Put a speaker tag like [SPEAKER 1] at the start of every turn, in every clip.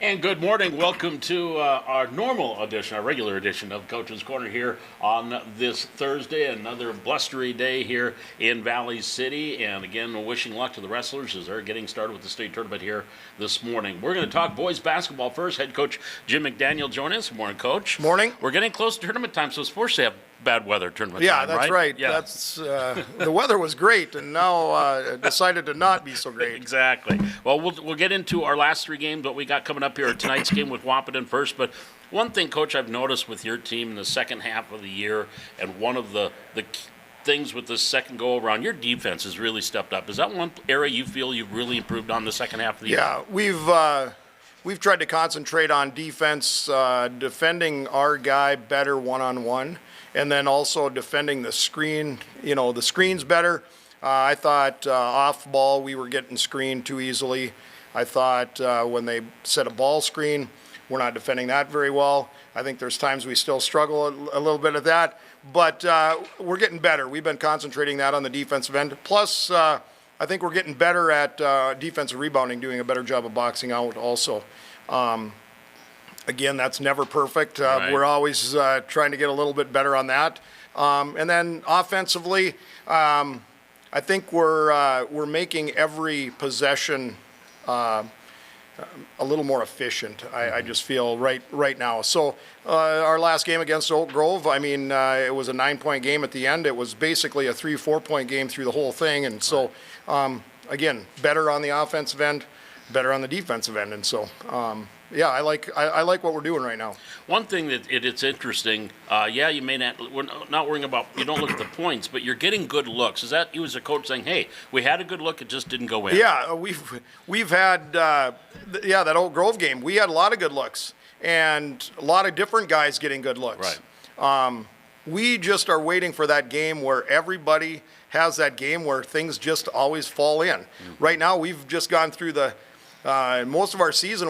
[SPEAKER 1] And good morning. Welcome to our normal edition, our regular edition of Coach's Corner here on this Thursday. Another blustery day here in Valley City. And again, wishing luck to the wrestlers as they're getting started with the state tournament here this morning. We're going to talk boys basketball first. Head coach Jim McDaniel joining us. Good morning, Coach.
[SPEAKER 2] Morning.
[SPEAKER 1] We're getting close to tournament time, so it's forced to have bad weather tournament time,
[SPEAKER 2] that's right.
[SPEAKER 1] Yeah,
[SPEAKER 2] that's the weather was great, and now decided to not be so great.
[SPEAKER 1] Exactly. Well, we'll get into our last three games, what we got coming up here. Tonight's game with Wahpeton first, but one thing, Coach, I've noticed with your team in the second half of the year, and one of the things with this second go-around, your defense has really stepped up. Is that one area you feel you've really improved on the second half of the year?
[SPEAKER 2] Yeah, we've tried to concentrate on defense, defending our guy better one-on-one, and then also defending the screen, the screens better. I thought off ball we were getting screened too easily. I thought when they set a ball screen, we're not defending that very well. I think there's times we still struggle a little bit at that, but we're getting better. We've been concentrating that on the defensive end. Plus, I think we're getting better at defensive rebounding, doing a better job of boxing out also. Again, that's never perfect.
[SPEAKER 1] Right.
[SPEAKER 2] We're always trying to get a little bit better on that. And then offensively, I think we're making every possession a little more efficient. I just feel right now. So our last game against Oak Grove, it was a 9-point game at the end. It was basically a 3-4 point game through the whole thing. And so, again, better on the offensive end, better on the defensive end. And so, I like what we're doing right now.
[SPEAKER 1] One thing that it's interesting, you may not, we're not worrying about, you don't look at the points, but you're getting good looks. Is that you as a coach saying, hey, we had a good look, it just didn't go in?
[SPEAKER 2] Yeah, we've had, that Oak Grove game, we had a lot of good looks and a lot of different guys getting good looks.
[SPEAKER 1] Right.
[SPEAKER 2] We just are waiting for that game where everybody has that game where things just always fall in. Mm-hmm. Right now, we've just gone through most of our season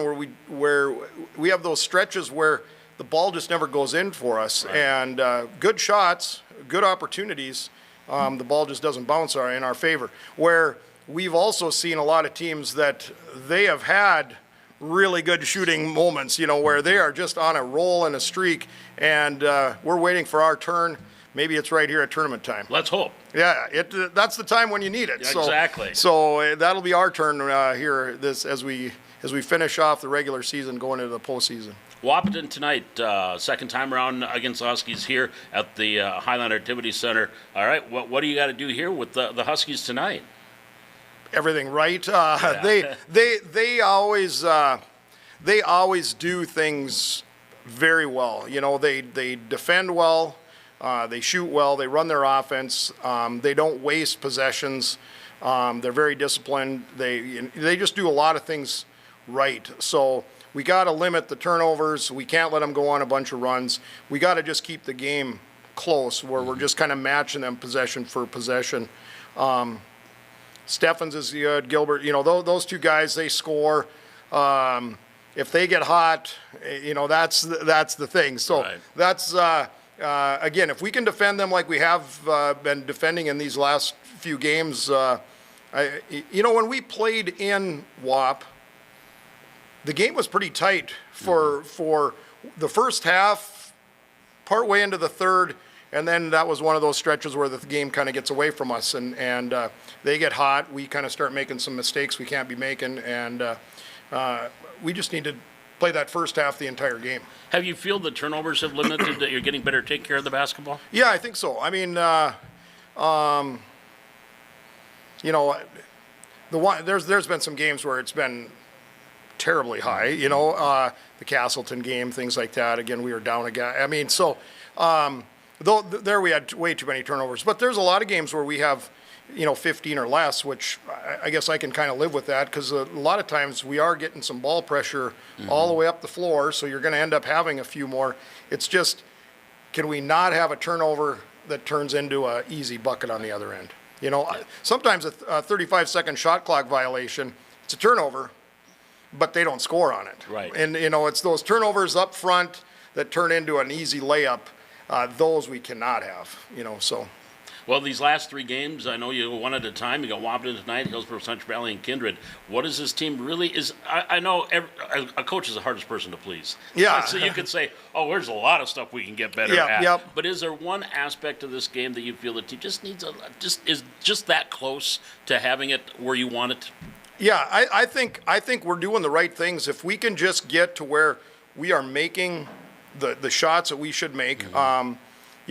[SPEAKER 2] where we have those stretches where the ball just never goes in for us. Right. And good shots, good opportunities, the ball just doesn't bounce in our favor. Where we've also seen a lot of teams that they have had really good shooting moments, where they are just on a roll and a streak, and we're waiting for our turn. Maybe it's right here at tournament time.
[SPEAKER 1] Let's hope.
[SPEAKER 2] Yeah, that's the time when you need it.
[SPEAKER 1] Yeah, exactly.
[SPEAKER 2] So that'll be our turn here as we finish off the regular season going into the postseason.
[SPEAKER 1] Wahpeton tonight, second time around against the Huskies here at the Highland Activity Center. All right, what do you got to do here with the Huskies tonight?
[SPEAKER 2] Everything right. They always do things very well. They defend well. They shoot well. They run their offense. They don't waste possessions. They're very disciplined. They just do a lot of things right. So we got to limit the turnovers. We can't let them go on a bunch of runs. We got to just keep the game close where we're just kind of matching them possession for possession. Steffens is good. Gilbert, those two guys, they score. If they get hot, that's the thing. So
[SPEAKER 1] right.
[SPEAKER 2] That's again, if we can defend them like we have been defending in these last few games, when we played in WAP, the game was pretty tight for the first half, partway into the third, and then that was one of those stretches where the game kind of gets away from us, and they get hot. We kind of start making some mistakes we can't be making, and we just need to play that first half the entire game.
[SPEAKER 1] Have you feel the turnovers have limited that you're getting better to take care of the basketball?
[SPEAKER 2] Yeah, I think so. There's been some games where it's been terribly high, the Castleton game, things like that. Again, we were down a guy. There we had way too many turnovers. But there's a lot of games where we have, 15 or less, which I guess I can kind of live with that because a lot of times we are getting some ball pressure all the way up the floor, so you're going to end up having a few more. It's just, can we not have a turnover that turns into an easy bucket on the other end? Sometimes a 35-second shot clock violation, it's a turnover, but they don't score on it.
[SPEAKER 1] Right.
[SPEAKER 2] And, it's those turnovers up front that turn into an easy layup. Those we cannot have, so.
[SPEAKER 1] Well, these last 3 games, I know you go one at a time. You got Wampton tonight, Hillsborough, Central Valley, and Kindred. What is this team really is? I know a coach is the hardest person to please.
[SPEAKER 2] Yeah.
[SPEAKER 1] So you could say, oh, there's a lot of stuff we can get better at.
[SPEAKER 2] Yep.
[SPEAKER 1] But is there one aspect of this game that you feel the team just needs is just that close to having it where you want it?
[SPEAKER 2] Yeah, I think we're doing the right things. If we can just get to where we are making the shots that we should make.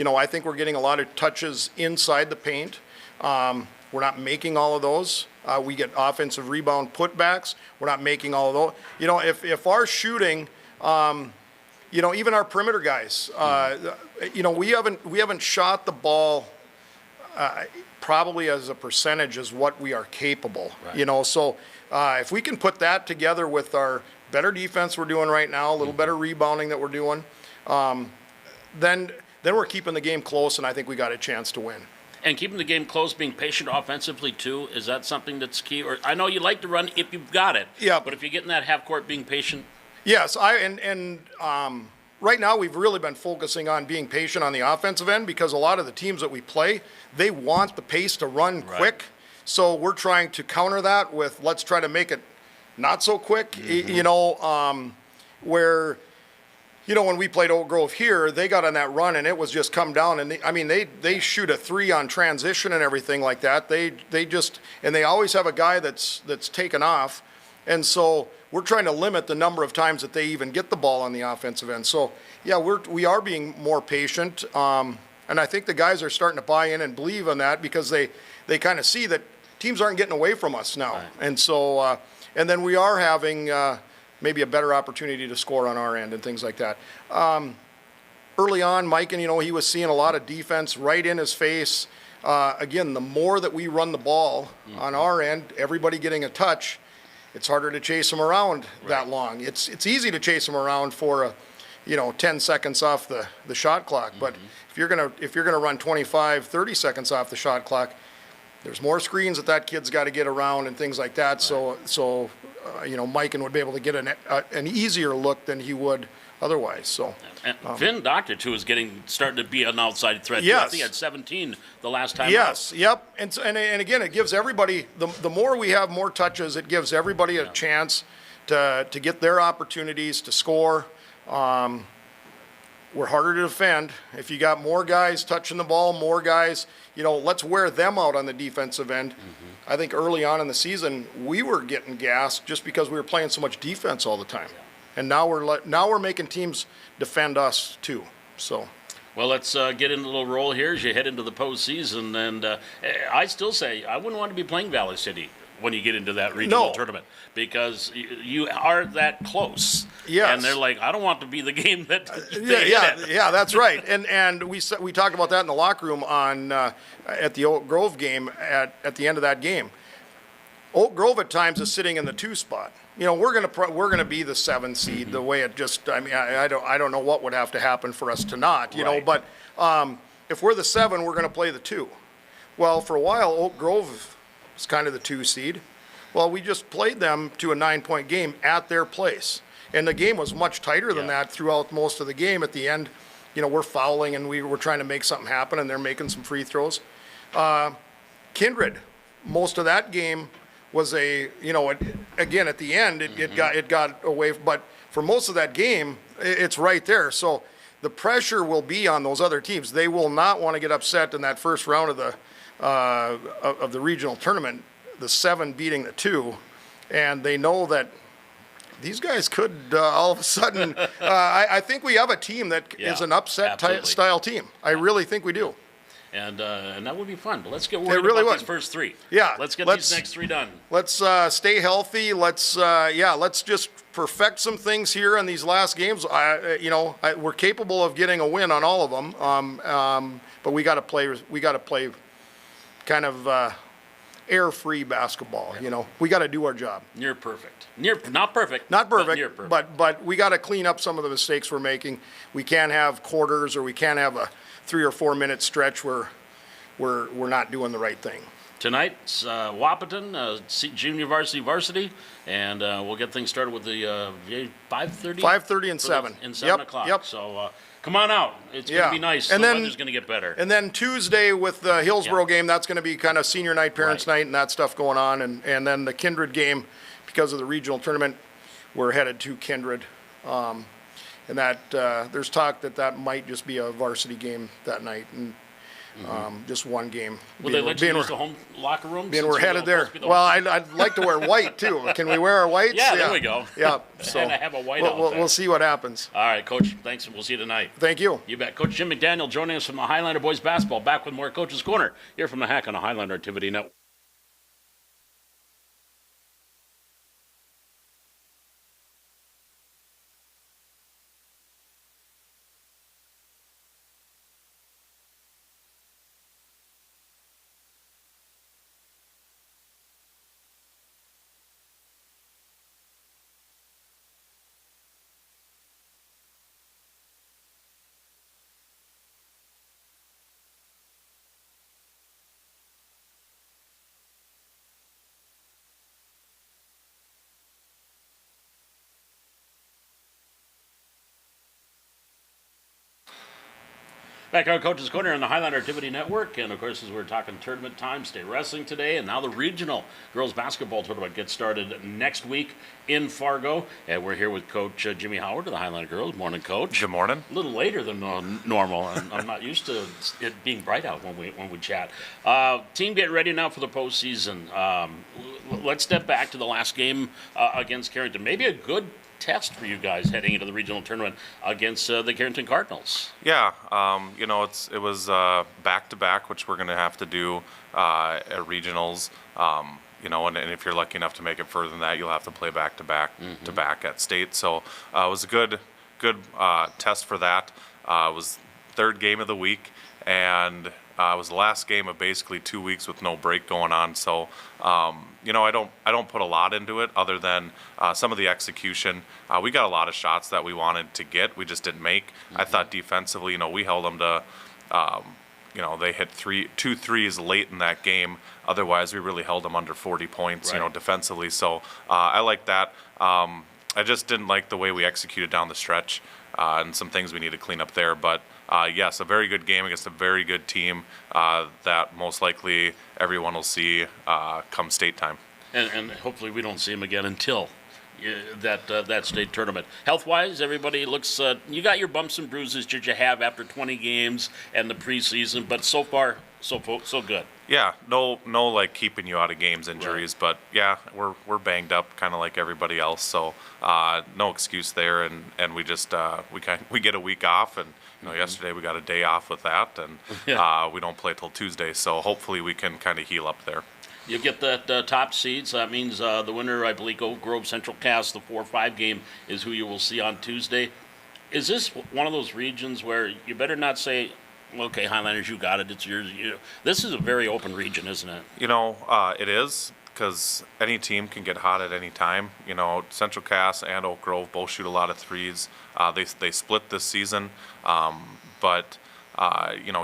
[SPEAKER 2] I think we're getting a lot of touches inside the paint. We're not making all of those. We get offensive rebound putbacks. We're not making all of those. If our shooting, even our perimeter guys, we haven't shot the ball probably as a percentage as what we are capable.
[SPEAKER 1] Right.
[SPEAKER 2] So if we can put that together with our better defense we're doing right now, a little better rebounding that we're doing, then we're keeping the game close, and I think we got a chance to win.
[SPEAKER 1] And keeping the game close, being patient offensively too, is that something that's key? Or I know you like to run if you've got it.
[SPEAKER 2] Yeah.
[SPEAKER 1] But if you get in that half court, being patient.
[SPEAKER 2] Yes, right now we've really been focusing on being patient on the offensive end because a lot of the teams that we play, they want the pace to run quick. So we're trying to counter that with let's try to make it not so quick. Where. When we played Oak Grove here, they got on that run and it was just come down and they shoot a 3 on transition and everything like that. They always have a guy that's taken off, and so we're trying to limit the number of times that they even get the ball on the offensive end. So yeah, we are being more patient, and I think the guys are starting to buy in and believe in that because they kind of see that teams aren't getting away from us now, and so and then we are having. Maybe a better opportunity to score on our end and things like that. Early on, Mike, and he was seeing a lot of defense right in his face. Again, the more that we run the ball on our end, everybody getting a touch, it's harder to chase them around that long. It's easy to chase them around for 10 seconds off the shot clock. But if you're gonna run 25, 30 seconds off the shot clock, there's more screens that kid's got to get around and things like that. So Mikan would be able to get an easier look than he would otherwise. So
[SPEAKER 1] and Finn Doctor too is starting to be an outside threat.
[SPEAKER 2] Yes.
[SPEAKER 1] I think he had 17 the last time.
[SPEAKER 2] Yes.
[SPEAKER 1] out.
[SPEAKER 2] Yep. And again, it gives everybody the more we have more touches, it gives everybody a chance to get their opportunities to score. We're harder to defend. If you got more guys touching the ball, more guys, let's wear them out on the defensive end. I think early on in the season, we were getting gassed just because we were playing so much defense all the time. And now we're making teams defend us too. So.
[SPEAKER 1] Well, let's get into a little roll here as you head into the postseason. And I still say I wouldn't want to be playing Valley City when you get into that regional tournament because you are that close.
[SPEAKER 2] Yes.
[SPEAKER 1] And they're like, I don't want to be the game that
[SPEAKER 2] yeah, that's right. And we talked about that in the locker room at the Oak Grove game at the end of that game. Oak Grove at times is sitting in the 2 spot. We're gonna be the 7 seed. The way it just, I don't know what would have to happen for us to not, But if we're the 7, we're gonna play the 2. Well, for a while, Oak Grove was kind of the 2 seed. Well, we just played them to a 9-point game at their place. And the game was much tighter than that throughout most of the game. At the end, we're fouling and we were trying to make something happen, and they're making some free throws. Kindred, most of that game was again at the end it got away. But for most of that game, it's right there. So the pressure will be on those other teams. They will not want to get upset in that first round of the regional tournament, the 7 beating the 2, and they know that. These guys could all of a sudden. I think we have a team that is an upset style team. I really think we do.
[SPEAKER 1] And that would be fun. But let's get worried about these first 3.
[SPEAKER 2] Yeah,
[SPEAKER 1] let's get these next 3 done.
[SPEAKER 2] Let's stay healthy. Let's just perfect some things here in these last games. We're capable of getting a win on all of them. But we got to play. We got to play kind of air-free basketball. We got to do our job.
[SPEAKER 1] Near perfect. Not perfect.
[SPEAKER 2] Not perfect.
[SPEAKER 1] But near perfect.
[SPEAKER 2] But we got to clean up some of the mistakes we're making. We can't have quarters, or we can't have a 3 or 4 minute stretch where we're not doing the right thing.
[SPEAKER 1] Tonight's Wapaton junior varsity, and we'll get things started with the 5:30?
[SPEAKER 2] 5:30 and 7.
[SPEAKER 1] And 7
[SPEAKER 2] Yep,
[SPEAKER 1] o'clock.
[SPEAKER 2] yep.
[SPEAKER 1] So come on out. It's going
[SPEAKER 2] Yeah.
[SPEAKER 1] to be nice.
[SPEAKER 2] And
[SPEAKER 1] The
[SPEAKER 2] then-
[SPEAKER 1] weather's going to get better.
[SPEAKER 2] And then Tuesday with the Hillsborough
[SPEAKER 1] Yeah.
[SPEAKER 2] game, that's going to be kind of senior night, parents'
[SPEAKER 1] Right.
[SPEAKER 2] night, and that stuff going on. And then the Kindred game, because of the regional tournament, we're headed to Kindred. And that there's talk that might just be a varsity game that night, and just one game.
[SPEAKER 1] Will they let you use the home locker room?
[SPEAKER 2] Being
[SPEAKER 1] since
[SPEAKER 2] we're
[SPEAKER 1] you're
[SPEAKER 2] headed
[SPEAKER 1] supposed
[SPEAKER 2] there.
[SPEAKER 1] to be the
[SPEAKER 2] Well,
[SPEAKER 1] home-
[SPEAKER 2] I'd like to wear white too. Can we wear our whites?
[SPEAKER 1] Yeah, there we go.
[SPEAKER 2] Yeah. So
[SPEAKER 1] And I have a white
[SPEAKER 2] we'll,
[SPEAKER 1] out
[SPEAKER 2] we'll,
[SPEAKER 1] there.
[SPEAKER 2] we'll see what happens.
[SPEAKER 1] All right, Coach. Thanks, and we'll see you tonight.
[SPEAKER 2] Thank you.
[SPEAKER 1] You bet. Coach Jim McDaniel joining us from the Highlander Boys Basketball. Back with more Coach's Corner here from the Hack on the Highlander Activity Network. Back on Coach's Corner on the Highlander Activity Network, and of course, as we're talking tournament time, state wrestling today, and now the regional girls basketball tournament gets started next week in Fargo, and we're here with Coach Jimmy Howard of the Highlander girls. Morning, Coach.
[SPEAKER 3] Good morning.
[SPEAKER 1] A little later than normal. I'm not used to it being bright out when we chat. Team getting ready now for the postseason. Let's step back to the last game against Carrington. Maybe a good test for you guys heading into the regional tournament against the Carrington Cardinals.
[SPEAKER 3] Yeah, it was back to back, which we're going to have to do at regionals. And if you're lucky enough to make it further than that, you'll have to play back to back at state. So it was a good test for that. It was third game of the week, and it was the last game of basically 2 weeks with no break going on. So I don't put a lot into it other than some of the execution. We got a lot of shots that we wanted to get, we just didn't make. I thought defensively, we held them to, they hit two threes late in that game. Otherwise, we really held them under 40 points,
[SPEAKER 1] Right.
[SPEAKER 3] Defensively. So I like that. I just didn't like the way we executed down the stretch, and some things we need to clean up there. But yes, a very good game against a very good team that most likely everyone will see come state time.
[SPEAKER 1] And hopefully we don't see him again until that state tournament. Health-wise, everybody looks. You got your bumps and bruises that you have after 20 games and the preseason, but so far so good.
[SPEAKER 3] Yeah, no, like keeping you out of games injuries,
[SPEAKER 1] Right.
[SPEAKER 3] but yeah, we're banged up, kind of like everybody else. So no excuse there, and we just we get a week off, and yesterday we got a day off with that, and
[SPEAKER 1] Yeah.
[SPEAKER 3] we don't play till Tuesday. So hopefully we can kind of heal up there.
[SPEAKER 1] You get that top seeds. That means the winner, I believe, Oak Grove Central Cass, the 4-5 game, is who you will see on Tuesday. Is this one of those regions where you better not say, okay, Highlanders, you got it, it's yours. This is a very open region, isn't it?
[SPEAKER 3] It is, because any team can get hot at any time. Central Cass and Oak Grove both shoot a lot of threes. They split this season, but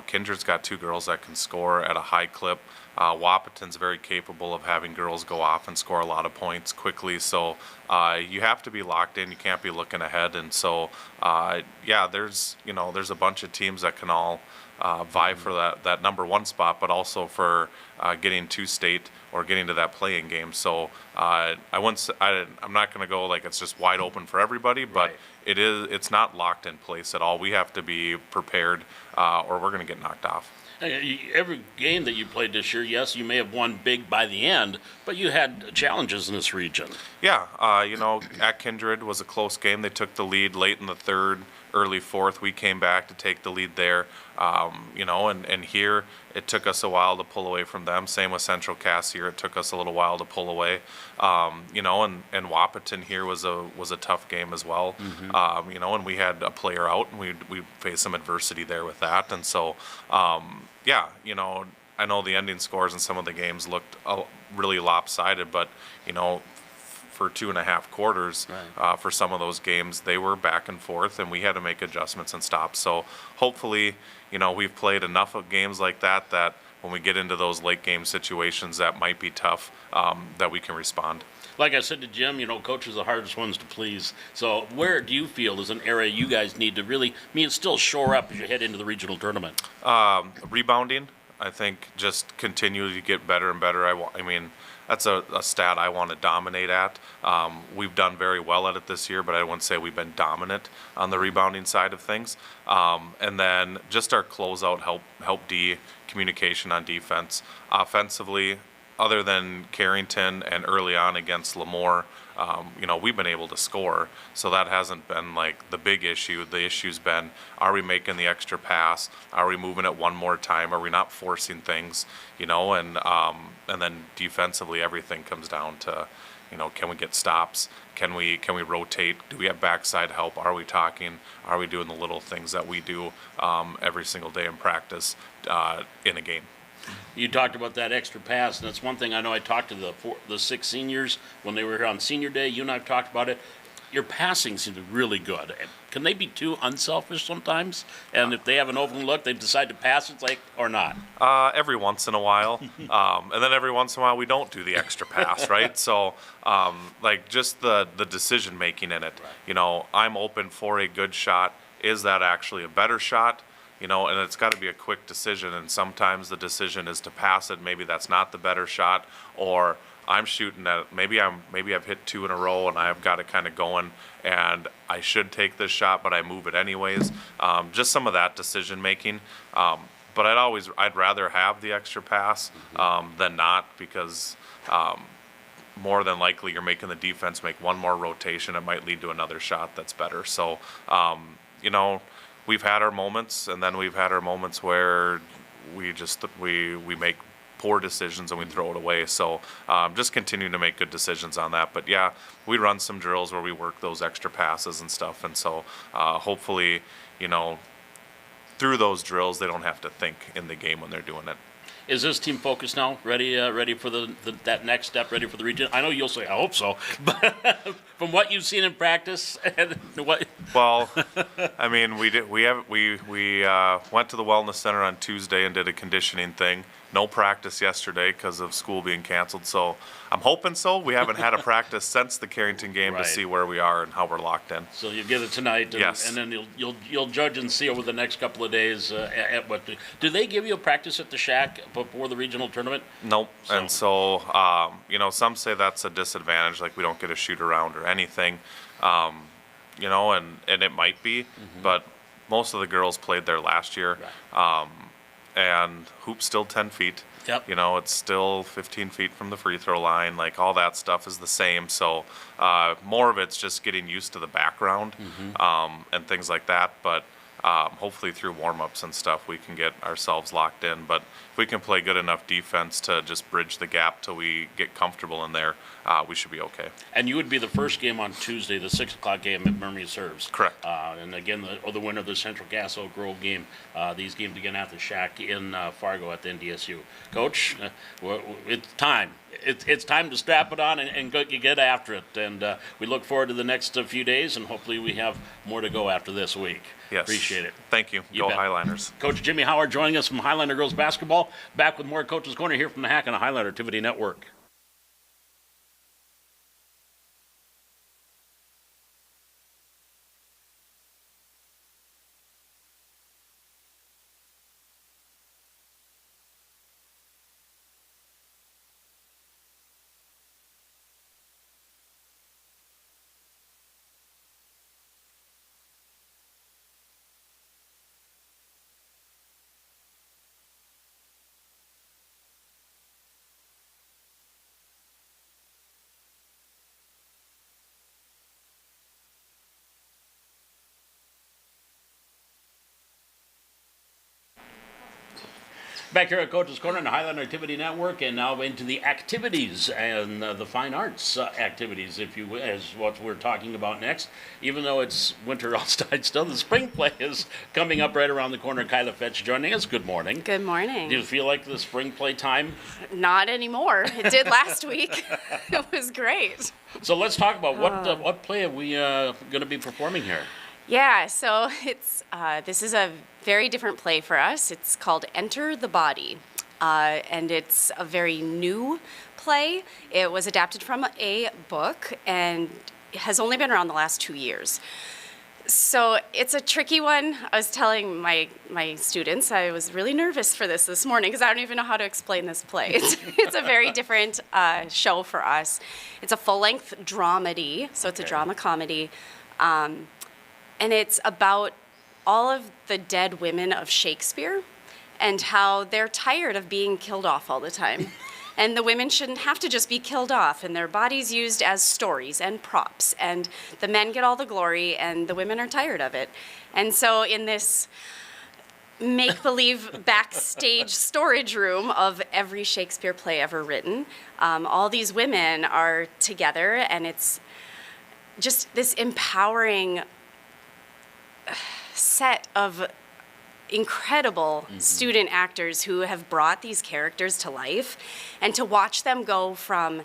[SPEAKER 3] Kindred's got two girls that can score at a high clip. Wapaton's very capable of having girls go off and score a lot of points quickly. So you have to be locked in. You can't be looking ahead. And so, there's a bunch of teams that can all vie for that number one spot, but also for getting to state or getting to that playing game. So I'm not going to go like it's just wide open for everybody, but
[SPEAKER 1] Right.
[SPEAKER 3] It's not locked in place at all. We have to be prepared, or we're going to get knocked off.
[SPEAKER 1] Every game that you played this year, yes, you may have won big by the end, but you had challenges in this region.
[SPEAKER 3] Yeah, at Kindred was a close game. They took the lead late in the third, early fourth. We came back to take the lead there. And here it took us a while to pull away from them. Same with Central Cass here. It took us a little while to pull away. And Wapaton here was a tough game as well. And we had a player out, and we faced some adversity there with that. And so, I know the ending scores in some of the games looked really lopsided, but for 2.5 quarters,
[SPEAKER 1] Right.
[SPEAKER 3] for some of those games, they were back and forth, and we had to make adjustments and stops. So hopefully, we've played enough of games like that when we get into those late game situations that might be tough, that we can respond.
[SPEAKER 1] Like I said to Jim, coaches are the hardest ones to please. So where do you feel is an area you guys need to really, still shore up as you head into the regional tournament?
[SPEAKER 3] Rebounding, I think, just continue to get better and better. That's a stat I want to dominate at. We've done very well at it this year, but I wouldn't say we've been dominant on the rebounding side of things. And then just our closeout help D, communication on defense. Offensively, other than Carrington and early on against Lemoore, we've been able to score. So that hasn't been like the big issue. The issue's been, are we making the extra pass? Are we moving it one more time? Are we not forcing things? And then defensively, everything comes down to, can we get stops? Can we rotate? Do we have backside help? Are we talking? Are we doing the little things that we do every single day in practice in a game?
[SPEAKER 1] You talked about that extra pass, and that's one thing I know. I talked to the 6 seniors when they were here on senior day. You and I have talked about it. Your passing seems really good. Can they be too unselfish sometimes? And if they have an open look, they decide to pass it, or not?
[SPEAKER 3] Every once in a while. And then every once in a while we don't do the extra pass, right? So, just the decision making in it. Right. I'm open for a good shot. Is that actually a better shot? And it's got to be a quick decision, and sometimes the decision is to pass it. Maybe that's not the better shot, or I'm shooting at maybe I've hit 2 in a row and I've got it kind of going, and I should take this shot, but I move it anyways. Just some of that decision making. But I'd rather have the extra pass than not, because more than likely you're making the defense make one more rotation. It might lead to another shot that's better. So we've had our moments, and then we've had our moments where we make poor decisions and we throw it away. So just continuing to make good decisions on that. But yeah, we run some drills where we work those extra passes and stuff. And so hopefully, through those drills, they don't have to think in the game when they're doing it.
[SPEAKER 1] Is this team focused now? Ready for that next step? Ready for the region? I know you'll say, I hope so. But from what you've seen in practice, and what?
[SPEAKER 3] Well, we did. We went to the wellness center on Tuesday and did a conditioning thing. No practice yesterday because of school being canceled. So I'm hoping so. We haven't had a practice since the Carrington game
[SPEAKER 1] Right.
[SPEAKER 3] to see where we are and how we're locked in.
[SPEAKER 1] So you get it tonight, and,
[SPEAKER 3] Yes.
[SPEAKER 1] and then you'll judge and see over the next couple of days at what. Do they give you a practice at the Shack before the regional tournament?
[SPEAKER 3] Nope.
[SPEAKER 1] So-
[SPEAKER 3] And so, some say that's a disadvantage, like we don't get a shoot around or anything, and it might be, but most of the girls played there last year.
[SPEAKER 1] Right.
[SPEAKER 3] And hoop's still 10 feet.
[SPEAKER 1] Yep.
[SPEAKER 3] It's still 15 feet from the free throw line. Like, all that stuff is the same. So more of it's just getting used to the background and things like that. But hopefully through warm-ups and stuff, we can get ourselves locked in. But if we can play good enough defense to just bridge the gap till we get comfortable in there, we should be okay.
[SPEAKER 1] And you would be the first game on Tuesday, the 6 o'clock game at Murray serves.
[SPEAKER 3] Correct.
[SPEAKER 1] And again, the winner of the Central Gas Oak Grove game. These games again at the Shack in Fargo at the NDSU. Coach, it's time. It's time to strap it on and get after it. And we look forward to the next few days, and hopefully we have more to go after this week.
[SPEAKER 3] Yes.
[SPEAKER 1] Appreciate it.
[SPEAKER 3] Thank you.
[SPEAKER 1] You
[SPEAKER 3] Go
[SPEAKER 1] bet.
[SPEAKER 3] Highliners.
[SPEAKER 1] Coach Jimmy Howard joining us from Highlander Girls Basketball. Back with more Coach's Corner here from the Hack on the Highlander Activity Network. Back here at Coach's Corner on the Highlander Activity Network, and now into the activities and the fine arts activities, if you will, is what we're talking about next. Even though it's winter outside still, the spring play is coming up right around the corner. Kyla Fetch joining us. Good morning.
[SPEAKER 4] Good morning.
[SPEAKER 1] Do you feel like the spring play time?
[SPEAKER 4] Not anymore. It did last week. It was great.
[SPEAKER 1] So let's talk about what play are we going to be performing here?
[SPEAKER 4] Yeah, so it's this is a very different play for us. It's called Enter the Body. and it's a very new play. It was adapted from a book and has only been around the last 2 years. So it's a tricky one. I was telling my students I was really nervous for this morning because I don't even know how to explain this play. It's a very different show for us. It's a full-length dramedy, so it's a drama comedy, and it's about all of the dead women of Shakespeare and how they're tired of being killed off all the time. And the women shouldn't have to just be killed off, and their bodies used as stories and props, and the men get all the glory, and the women are tired of it. And so in this make-believe backstage storage room of every Shakespeare play ever written, all these women are together, and it's just this empowering set of incredible student actors who have brought these characters to life, and to watch them go from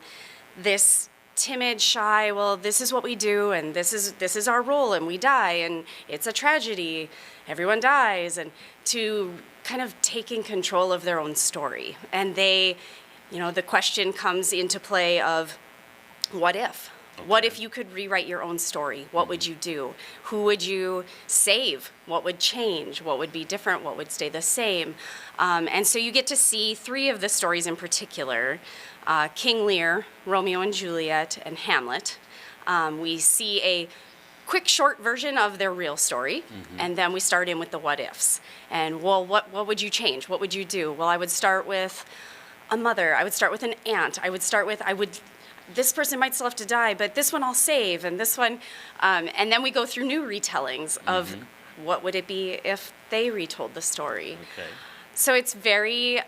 [SPEAKER 4] this timid, shy, well, this is what we do, and this is our role, and we die, and it's a tragedy, everyone dies, and to kind of taking control of their own story. And they, the question comes into play of, what if? What if you could rewrite your own story? What would you do? Who would you save? What would change? What would be different? What would stay the same? And so you get to see 3 of the stories in particular, King Lear, Romeo and Juliet, and Hamlet. We see a quick, short version of their real story, and then we start in with the what ifs. And, well, what would you change? What would you do? Well, I would start with a mother. I would start with an aunt. This person might still have to die, but this one I'll save, and this one, and then we go through new retellings of what would it be if they retold the story.
[SPEAKER 1] Okay.
[SPEAKER 4] So it's very,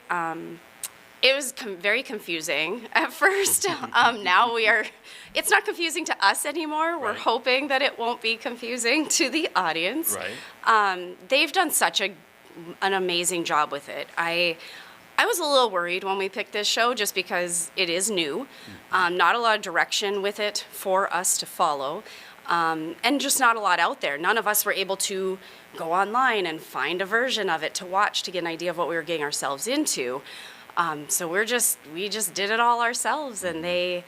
[SPEAKER 4] it was very confusing at first. Now it's not confusing to us anymore. We're hoping that it won't be confusing to the audience.
[SPEAKER 1] Right.
[SPEAKER 4] They've done such an amazing job with it. I was a little worried when we picked this show just because it is new, not a lot of direction with it for us to follow, and just not a lot out there. None of us were able to go online and find a version of it to watch to get an idea of what we were getting ourselves into. So we just did it all ourselves, and they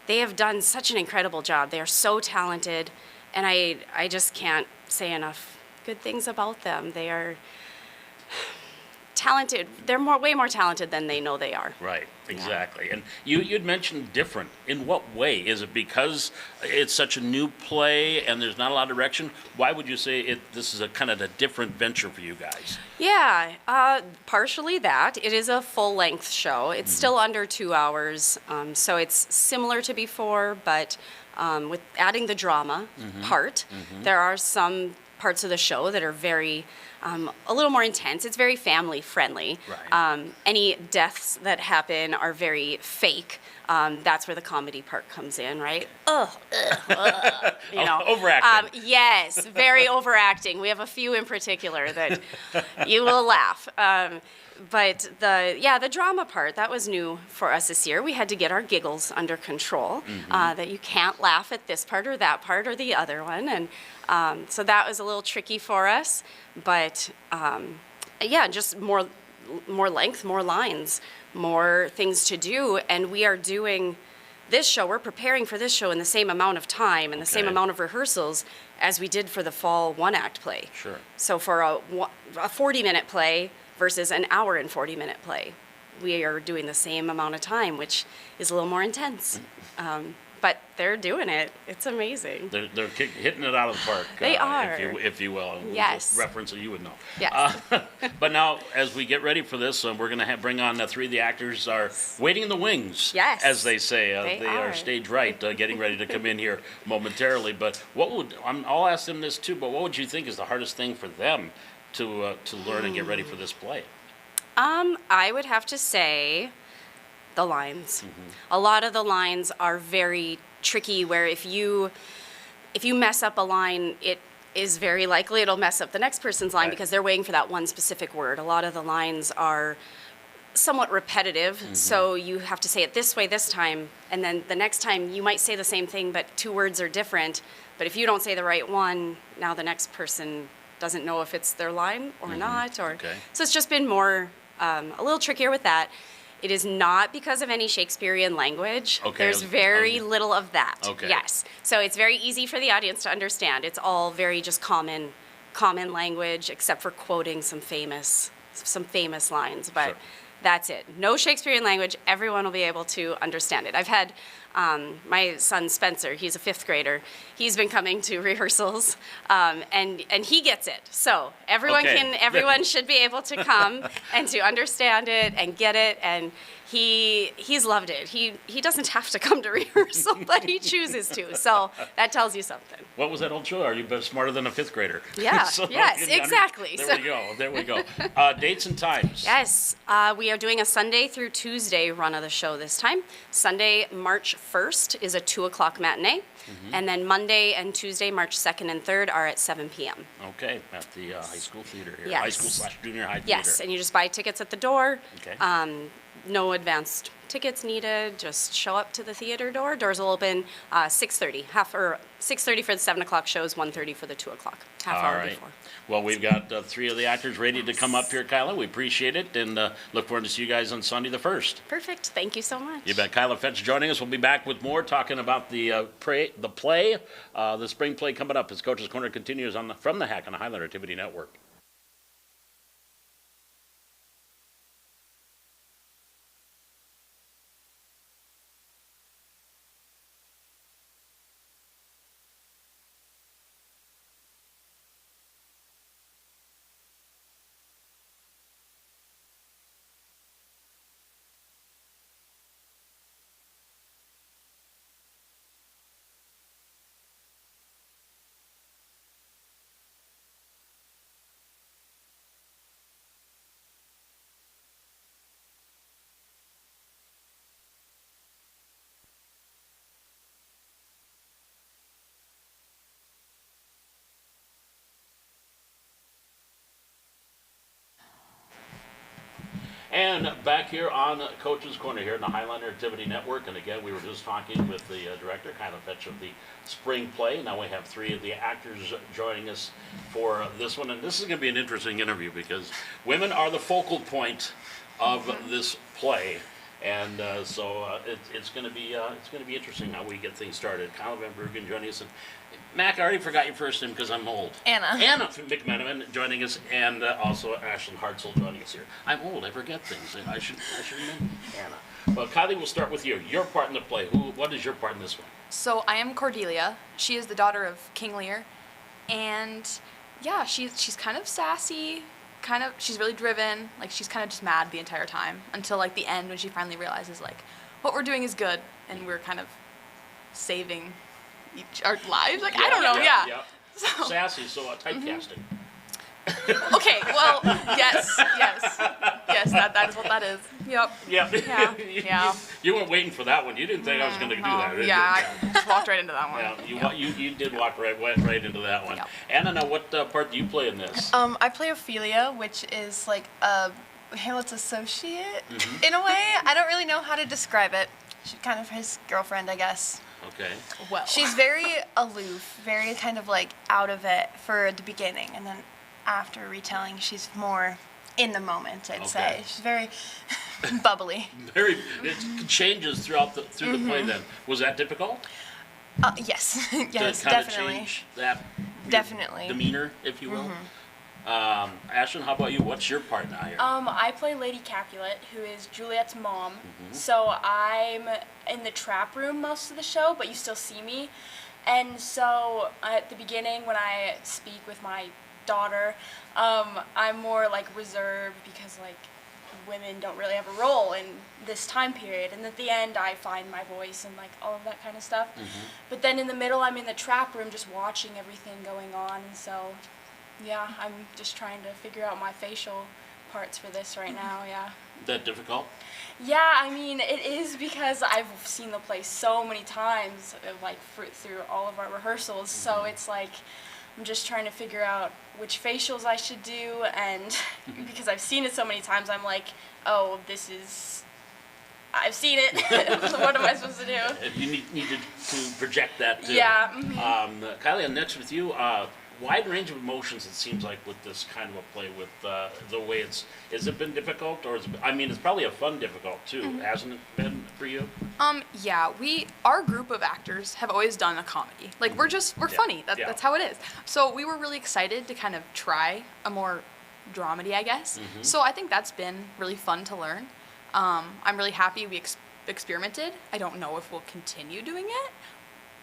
[SPEAKER 4] have done such an incredible job. They are so talented, and I just can't say enough good things about them. They are talented. They're way more talented than they know they are.
[SPEAKER 1] Right, exactly. Yeah. And you'd mentioned different. In what way? Is it because it's such a new play and there's not a lot of direction? Why would you say this is a kind of a different venture for you guys?
[SPEAKER 4] Yeah, partially that. It is a full-length show. It's still under 2 hours, so it's similar to before, but with adding the drama part, there are some parts of the show that are very a little more intense. It's very family friendly.
[SPEAKER 1] Right.
[SPEAKER 4] Any deaths that happen are very fake. That's where the comedy part comes in, right?
[SPEAKER 1] Overacting.
[SPEAKER 4] Yes, very overacting. We have a few in particular that you will laugh. But the drama part, that was new for us this year. We had to get our giggles under control, that you can't laugh at this part or that part or the other one. And so that was a little tricky for us. But just more length, more lines, more things to do. And we are doing this show, we're preparing for this show in the same amount of time and the same amount of rehearsals as we did for the fall 1-act play.
[SPEAKER 1] Sure.
[SPEAKER 4] So for a 40-minute play versus an hour and 40-minute play, we are doing the same amount of time, which is a little more intense. But they're doing it. It's amazing.
[SPEAKER 1] They're hitting it out of the park.
[SPEAKER 4] They are.
[SPEAKER 1] If you will.
[SPEAKER 4] Yes.
[SPEAKER 1] Reference that you would know.
[SPEAKER 4] Yes.
[SPEAKER 1] But now, as we get ready for this, we're going to bring on 3 of the actors are waiting in the wings,
[SPEAKER 4] yes,
[SPEAKER 1] as they say.
[SPEAKER 4] They
[SPEAKER 1] are stage right, getting ready to come in here momentarily. But I'll ask them this too, but what would you think is the hardest thing for them to learn and get ready for this play?
[SPEAKER 4] I would have to say the lines. A lot of the lines are very tricky, where if you mess up a line, it is very likely it'll mess up the next person's line, because they're waiting for that one specific word. A lot of the lines are somewhat repetitive, so you have to say it this way this time, and then the next time you might say the same thing, but 2 words are different. But if you don't say the right one, now the next person doesn't know if it's their line or not. So it's just been more a little trickier with that. It is not because of any Shakespearean language.
[SPEAKER 1] Okay,
[SPEAKER 4] There's very little of that.
[SPEAKER 1] Okay.
[SPEAKER 4] Yes. So it's very easy for the audience to understand. It's all very just common language, except for quoting some famous lines. But
[SPEAKER 1] Sure.
[SPEAKER 4] that's it. No Shakespearean language. Everyone will be able to understand it. I've had my son Spencer. He's a 5th grader. He's been coming to rehearsals, and he gets it. So everyone
[SPEAKER 1] Okay.
[SPEAKER 4] everyone should be able to come and to understand it and get it. And he's loved it. He doesn't have to come to rehearsal, but he chooses to. So that tells you something.
[SPEAKER 1] What was that old show? Are you smarter than a 5th grader?
[SPEAKER 4] Yeah.
[SPEAKER 1] So,
[SPEAKER 4] Yes. Exactly.
[SPEAKER 1] There we go. Dates and times.
[SPEAKER 4] Yes, we are doing a Sunday through Tuesday run of the show this time. Sunday, March 1st is a 2:00 matinee, and then Monday and Tuesday, March 2nd and 3rd are at 7 p.m.
[SPEAKER 1] Okay, at the high school theater here.
[SPEAKER 4] Yes.
[SPEAKER 1] High school / junior high theater.
[SPEAKER 4] Yes, and you just buy tickets at the door.
[SPEAKER 1] Okay.
[SPEAKER 4] No advanced tickets needed. Just show up to the theater door. Doors will open 6:30. 6:30 for the 7 o'clock shows. 1:30 for the 2 o'clock. Half
[SPEAKER 1] All
[SPEAKER 4] hour
[SPEAKER 1] right.
[SPEAKER 4] before.
[SPEAKER 1] Well, we've got 3 of the actors ready to come up here, Kyla. We appreciate it, and look forward to see you guys on Sunday the 1st.
[SPEAKER 4] Perfect. Thank you so much.
[SPEAKER 1] You bet. Kyla Fetch joining us. We'll be back with more, talking about the play, the spring play coming up as Coach's Corner continues from the Hack on the Highlander Activity Network. And back here on Coach's Corner here in the Highlander Activity Network. And again, we were just talking with the director, Kyla Fetch, of the spring play. Now we have 3 of the actors joining us for this one. And this is going to be an interesting interview because women are the focal point of this play. And so it's going to be interesting how we get things started. Kyla Van Bruggen joining us, and Mac, I already forgot your first name because I'm old.
[SPEAKER 5] Anna.
[SPEAKER 1] Anna McMenamin joining us, and also Ashlyn Hartzell joining us here. I'm old. I forget things. I should remember Anna. Well, Kylie, we'll start with you. Your part in the play. What is your part in this one?
[SPEAKER 5] So I am Cordelia. She is the daughter of King Lear, and yeah, she's kind of sassy. She's really driven. Like, she's kind of just mad the entire time until like the end when she finally realizes like what we're doing is good and we're kind of saving our lives. Like, I don't know. Yeah. So,
[SPEAKER 1] Sassy. So typecasting.
[SPEAKER 5] okay. Well, yes. That is what that is. Yep.
[SPEAKER 1] Yeah.
[SPEAKER 5] Yeah.
[SPEAKER 1] You weren't waiting for that one. You didn't think I was going to do that, did
[SPEAKER 5] yeah,
[SPEAKER 1] you?
[SPEAKER 5] I just walked right into that one.
[SPEAKER 1] Yeah. You did went right into that one.
[SPEAKER 5] Yep.
[SPEAKER 1] Anna, now what part do you play in this?
[SPEAKER 6] I play Ophelia, which is like a Hamlet's associate in a way. I don't really know how to describe it. She's kind of his girlfriend, I guess.
[SPEAKER 1] Okay.
[SPEAKER 5] Well,
[SPEAKER 6] She's very aloof, very kind of like out of it for the beginning, and then after retelling, she's more in the moment, I'd say. She's very bubbly.
[SPEAKER 1] It changes through the play. Then was that difficult?
[SPEAKER 6] Yes,
[SPEAKER 1] To
[SPEAKER 6] yes,
[SPEAKER 1] kind of
[SPEAKER 6] definitely.
[SPEAKER 1] change that your
[SPEAKER 6] Definitely.
[SPEAKER 1] demeanor, if you will. Ashlyn, how about you? What's your part now here?
[SPEAKER 7] I play Lady Capulet, who is Juliet's mom. So I'm in the trap room most of the show, but you still see me. And so at the beginning, when I speak with my daughter, I'm more like reserved because like women don't really have a role in this time period. And at the end, I find my voice and like all of that kind of stuff. But then in the middle, I'm in the trap room just watching everything going on. And so, yeah, I'm just trying to figure out my facial parts for this right now, yeah.
[SPEAKER 1] That difficult?
[SPEAKER 7] Yeah, I mean, it is because I've seen the play so many times, like through all of our rehearsals. So it's like I'm just trying to figure out which facials I should do, and because I've seen it so many times, I'm like, oh, I've seen it. What am I supposed to do?
[SPEAKER 1] You needed to project that too.
[SPEAKER 7] Yeah.
[SPEAKER 1] Kylie, I'm next with you. wide range of emotions, it seems like, with this kind of a play, with the way has it been difficult, or I mean, it's probably a fun difficult too, hasn't it been for you?
[SPEAKER 5] Yeah, our group of actors have always done a comedy. Like we're funny. That's how it is. So we were really excited to kind of try a more dramedy, I guess. So I think that's been really fun to learn. I'm really happy we experimented. I don't know if we'll continue doing it.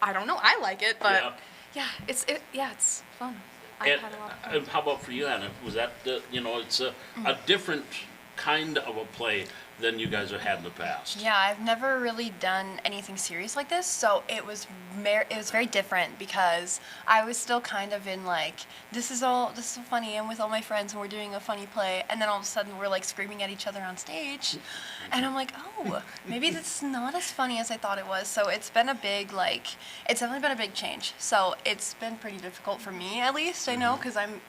[SPEAKER 5] I don't know. I like it, but it's fun. I've had a lot of fun.
[SPEAKER 1] And how about for you, Anna? Was that it's a different kind of a play than you guys have had in the past?
[SPEAKER 6] Yeah, I've never really done anything serious like this, so it was very different because I was still kind of in like, this is so funny, I'm with all my friends and we're doing a funny play, and then all of a sudden we're like screaming at each other on stage, and I'm like, oh, maybe that's not as funny as I thought it was. So it's been it's definitely been a big change. So it's been pretty difficult for me, at least, I know, because I'm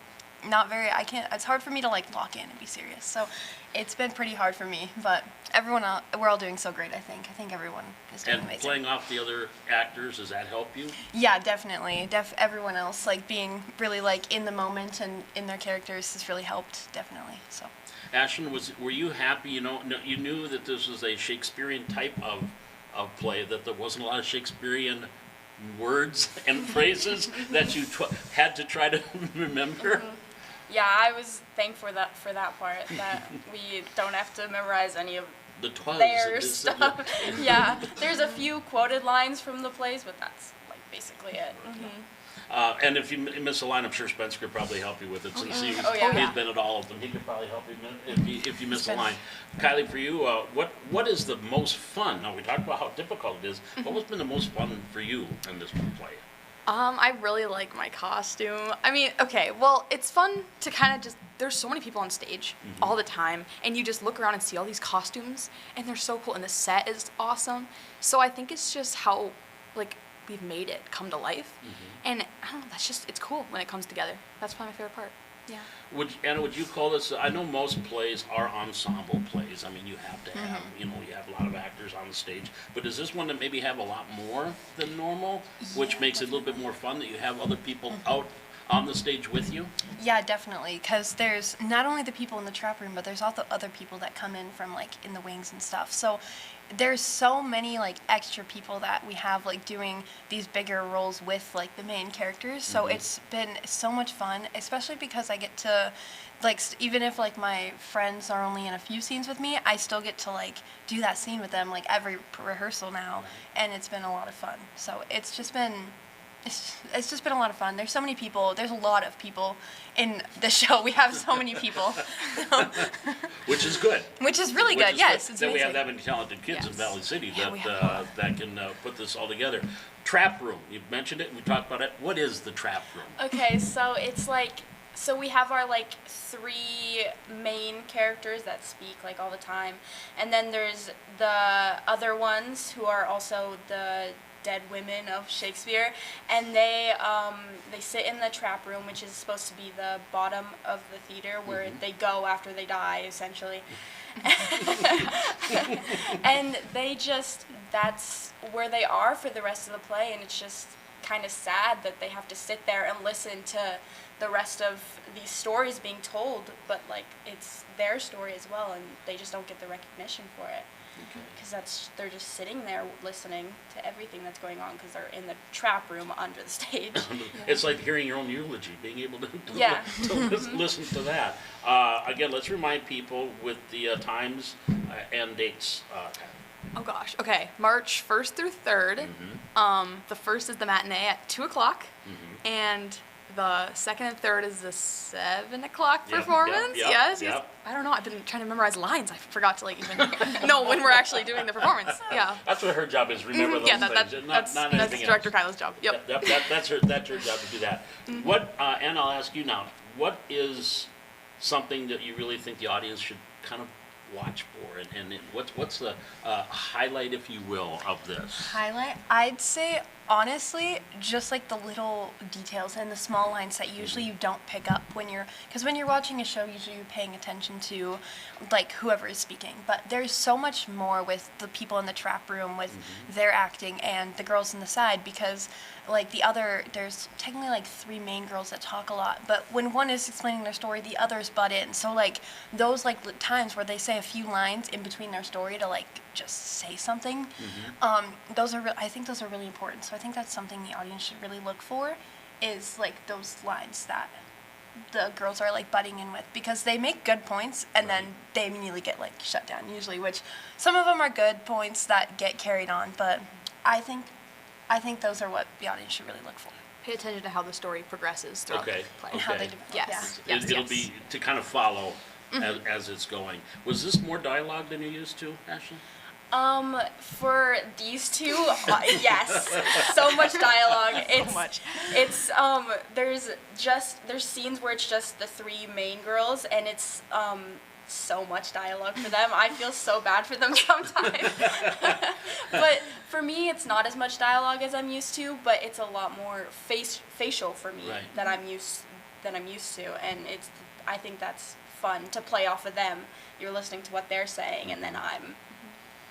[SPEAKER 6] not very, it's hard for me to like lock in and be serious. So it's been pretty hard for me, but everyone else, we're all doing so great, I think. I think everyone is doing amazing.
[SPEAKER 1] And playing off the other actors, does that help you?
[SPEAKER 6] Yeah, definitely. Everyone else, like being really like in the moment and in their characters has really helped, definitely. So.
[SPEAKER 1] Ashton, were you happy, you knew that this was a Shakespearean type of play, that there wasn't a lot of Shakespearean words and phrases that you had to try to remember?
[SPEAKER 7] Yeah, I was thankful for that part, that we don't have to memorize any of
[SPEAKER 1] the
[SPEAKER 7] their stuff. Yeah, there's a few quoted lines from the plays, but that's like basically it.
[SPEAKER 1] And if you miss a line, I'm sure Spencer could probably help you with it, since he's been at all of them. He could probably help you if you miss a line. Kylie, for you, what is the most fun? Now, we talked about how difficult it is, but what's been the most fun for you in this play?
[SPEAKER 5] I really like my costume. I mean, okay, well, it's fun to kind of just, there's so many people on stage all the time, and you just look around and see all these costumes, and they're so cool, and the set is awesome. So I think it's just how, like, we've made it come to life. And I don't know, it's cool when it comes together. That's probably my favorite part. Yeah.
[SPEAKER 1] Anna, would you call this, I know most plays are ensemble plays. I mean, you have to have, you have a lot of actors on the stage, but is this one that maybe have a lot more than normal, which makes it a little bit more fun that you have other people out on the stage with you?
[SPEAKER 6] Yeah, definitely, because there's not only the people in the trap room, but there's also other people that come in from like in the wings and stuff. So there's so many like extra people that we have like doing these bigger roles with like the main characters. So it's been so much fun, especially because I get to like even if like my friends are only in a few scenes with me, I still get to like do that scene with them like every rehearsal now, and it's been a lot of fun. So it's just been a lot of fun. There's so many people. There's a lot of people in the show. We have so many people.
[SPEAKER 1] Which is good.
[SPEAKER 6] Which is really good, yes. It's
[SPEAKER 1] that
[SPEAKER 6] amazing.
[SPEAKER 1] We have that many talented kids in Valley City that can put this all together. Trap room. You've mentioned it. We talked about it. What is the trap room?
[SPEAKER 7] Okay, so it's like, so we have our like 3 main characters that speak like all the time, and then there's the other ones who are also the dead women of Shakespeare, and they sit in the trap room, which is supposed to be the bottom of the theater where they go after they die, essentially. And that's where they are for the rest of the play, and it's just kind of sad that they have to sit there and listen to the rest of these stories being told, but like it's their story as well, and they just don't get the recognition for it. Because they're just sitting there listening to everything that's going on because they're in the trap room under the stage.
[SPEAKER 1] It's like hearing your own eulogy, being able to listen to that. Again, let's remind people with the times and dates.
[SPEAKER 5] Oh gosh, okay, March 1st through 3rd. The first is the matinee at 2 o'clock, and the second and third is the 7 o'clock performance. Yes. I don't know. I've been trying to memorize lines. I forgot to like even know when we're actually doing the performance. Yeah.
[SPEAKER 1] That's what her job is. Remember those things.
[SPEAKER 5] That's
[SPEAKER 1] anything
[SPEAKER 5] Director
[SPEAKER 1] else.
[SPEAKER 5] Kyla's job. Yep.
[SPEAKER 1] That's her job to do that. What? And I'll ask you now. What is something that you really think the audience should kind of watch for, and what's the highlight, if you will, of this?
[SPEAKER 6] Highlight? I'd say honestly, just like the little details and the small lines that usually you don't pick up because when you're watching a show, usually you're paying attention to like whoever is speaking. But there's so much more with the people in the trap room with their acting and the girls on the side, because like there's technically like 3 main girls that talk a lot, but when one is explaining their story, the others butt in. So like those like times where they say a few lines in between their story to like just say something, I think those are really important. So I think that's something the audience should really look for, is like those lines that the girls are like butting in with, because they make good points and then they immediately get like shut down usually, which some of them are good points that get carried on, but I think those are what the audience should really look for.
[SPEAKER 5] Pay attention to how the story progresses throughout
[SPEAKER 1] Okay.
[SPEAKER 5] the play.
[SPEAKER 6] And how
[SPEAKER 1] Okay.
[SPEAKER 6] they develop.
[SPEAKER 5] Yes.
[SPEAKER 6] Yeah.
[SPEAKER 1] It'll be to kind of follow as it's going. Was this more dialogue than you're used to, Ashley?
[SPEAKER 7] For these two, yes, so much dialogue. It's there's scenes where it's just the 3 main girls, and it's so much dialogue for them. I feel so bad for them sometimes. But for me, it's not as much dialogue as I'm used to, but it's a lot more facial for me that I'm used to, and I think that's fun to play off of them. You're listening to what they're saying, and then I'm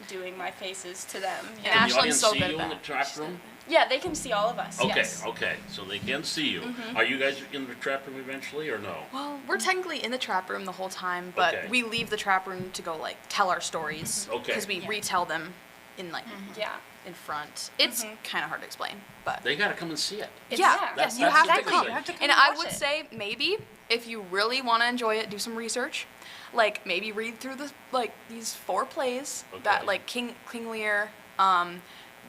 [SPEAKER 7] doing my faces to them.
[SPEAKER 5] And
[SPEAKER 1] Can the
[SPEAKER 5] Ashlyn's
[SPEAKER 1] audience
[SPEAKER 5] so
[SPEAKER 1] see
[SPEAKER 5] good
[SPEAKER 1] you
[SPEAKER 5] at
[SPEAKER 1] in the
[SPEAKER 5] that.
[SPEAKER 1] trap room?
[SPEAKER 7] Yeah, they can see all of us.
[SPEAKER 1] Okay,
[SPEAKER 7] Yes.
[SPEAKER 1] okay, so they can see you. Are you guys in the trap room eventually, or no?
[SPEAKER 5] Well, we're technically in the trap room the whole time, but
[SPEAKER 1] Okay.
[SPEAKER 5] we leave the trap room to go like tell our stories
[SPEAKER 1] Okay.
[SPEAKER 5] because we retell them in like
[SPEAKER 7] Yeah.
[SPEAKER 5] in front. It's kind of hard to explain, but
[SPEAKER 1] They gotta come and see it.
[SPEAKER 5] yeah,
[SPEAKER 1] That's-
[SPEAKER 5] you
[SPEAKER 1] that's
[SPEAKER 5] have
[SPEAKER 1] the
[SPEAKER 5] to
[SPEAKER 1] biggest
[SPEAKER 5] come.
[SPEAKER 1] thing. You have to
[SPEAKER 6] come
[SPEAKER 5] And
[SPEAKER 6] and
[SPEAKER 5] I
[SPEAKER 6] watch
[SPEAKER 5] would
[SPEAKER 6] it.
[SPEAKER 5] say maybe if you really want to enjoy it, do some research. Like maybe read through these 4 plays that
[SPEAKER 1] Okay.
[SPEAKER 5] like King Lear, Romeo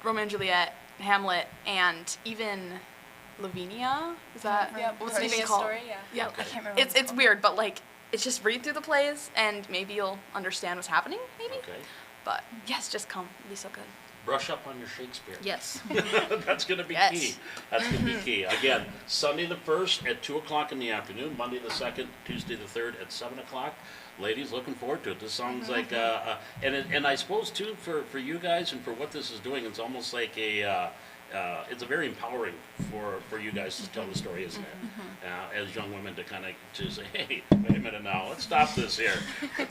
[SPEAKER 5] and Juliet, Hamlet, and even Lavinia. Is that what's it even
[SPEAKER 7] Previous
[SPEAKER 5] called?
[SPEAKER 7] story, yeah.
[SPEAKER 5] Yeah,
[SPEAKER 1] Okay.
[SPEAKER 6] I can't remember.
[SPEAKER 5] it's weird, but like it's just read through the plays and maybe you'll understand what's happening. Maybe,
[SPEAKER 1] Okay.
[SPEAKER 5] but yes, just come. It'll be so good.
[SPEAKER 1] Brush up on your Shakespeare.
[SPEAKER 5] Yes.
[SPEAKER 1] That's going to be
[SPEAKER 5] Yes.
[SPEAKER 1] key. That's going to be key. Again, Sunday the 1st at 2 o'clock in the afternoon, Monday the 2nd, Tuesday the 3rd at 7 o'clock. Ladies, looking forward to it. This sounds like, and I suppose too, for you guys and for what this is doing, it's almost like it's a very empowering for you guys to tell the story, isn't it? As young women to say, hey, wait a minute now, let's stop this here.